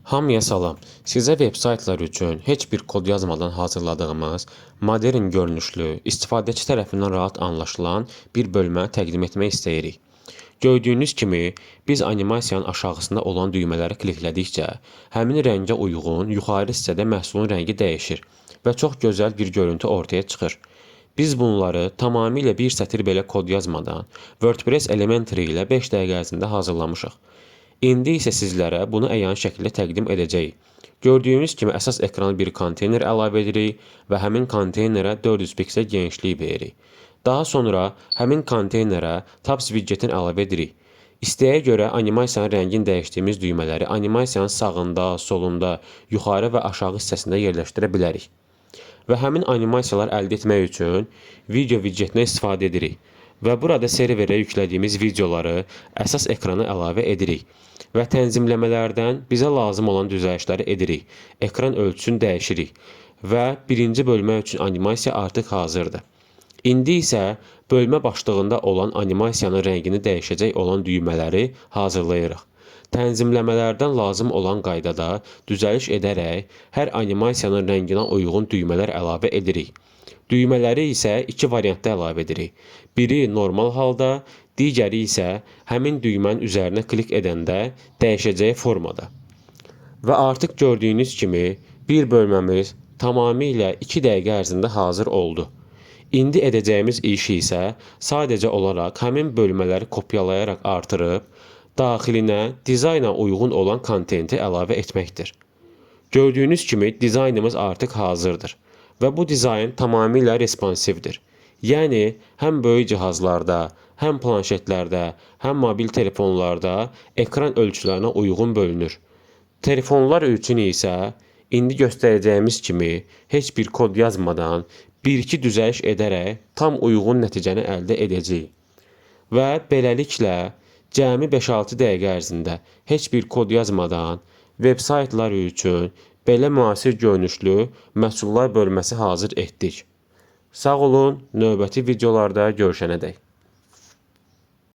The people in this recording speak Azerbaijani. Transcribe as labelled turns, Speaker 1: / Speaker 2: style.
Speaker 1: Hamıya salam. Sizə veb-saytlar üçün heç bir kod yazmadan hazırladığımız, modern görünüşlü, istifadəçi tərəfindən rahat anlaşılan bir bölmə təqdim etmək istəyirik. Gördüyünüz kimi, biz animasiyanın aşağısında olan düymələri kliklədikcə, həmin rəngə uyğun yuxarı hissədə məhsulun rəngi dəyişir və çox gözəl bir görüntü ortaya çıxır. Biz bunları tamamilə bir sətir belə kod yazmadan WordPress Elementary ilə 5 dəqiqə ərzində hazırlamışıq. İndi isə sizlərə bunu əyan şəkildə təqdim edəcəyik. Gördüyünüz kimi əsas ekrana bir konteyner əlavə edirik və həmin konteynerə 400 piksel genişlik veririk. Daha sonra həmin konteynerə Tabs widgetini əlavə edirik. İstəyə görə animasiyanın rəngini dəyişdiyimiz düymələri animasiyanın sağında, solunda, yuxarı və aşağı hissəsində yerləşdirə bilərik. Və həmin animasiyalar əldə etmək üçün video widgetinə istifadə edirik. Və burada serverə yüklədiyimiz videoları əsas ekrana əlavə edirik. Və tənzimləmələrdən bizə lazım olan düzəlişləri edirik. Ekran ölçüsünü dəyişirik. Və birinci bölmə üçün animasiya artıq hazırdır. İndi isə bölmə başlığında olan animasiyanın rəngini dəyişəcək olan düymələri hazırlayırıq. Tənzimləmələrdən lazım olan qaydada düzəliş edərək hər animasiyanın rənginə uyğun düymələr əlavə edirik. Düymələri isə iki variantda əlavə edirik. Biri normal halda, digəri isə həmin düymənin üzərinə klik edəndə dəyişəcəyi formada. Və artıq gördüyünüz kimi bir bölməmiz tamamilə 2 dəqiqə ərzində hazır oldu. İndi edəcəyimiz iş isə sadəcə olaraq həmin bölmələri kopyalayaraq artırıb, daxilinə dizayna uyğun olan kontenti əlavə etməkdir. Gördüyünüz kimi dizaynımız artıq hazırdır və bu dizayn tamamilə responsivdir. Yəni, həm böyük cihazlarda, həm planşetlərdə, həm mobil telefonlarda ekran ölçülərinə uyğun bölünür. Telefonlar üçün isə indi göstərəcəyimiz kimi heç bir kod yazmadan, bir-iki düzəliş edərək tam uyğun nəticəni əldə edəcəyik. Və beləliklə, cəmi 5-6 dəqiqə ərzində heç bir kod yazmadan veb-saytlar üçün belə müasir görünüşlü məhsullar bölməsi hazır etdik. Sağ olun, növbəti videolarda görüşənədək.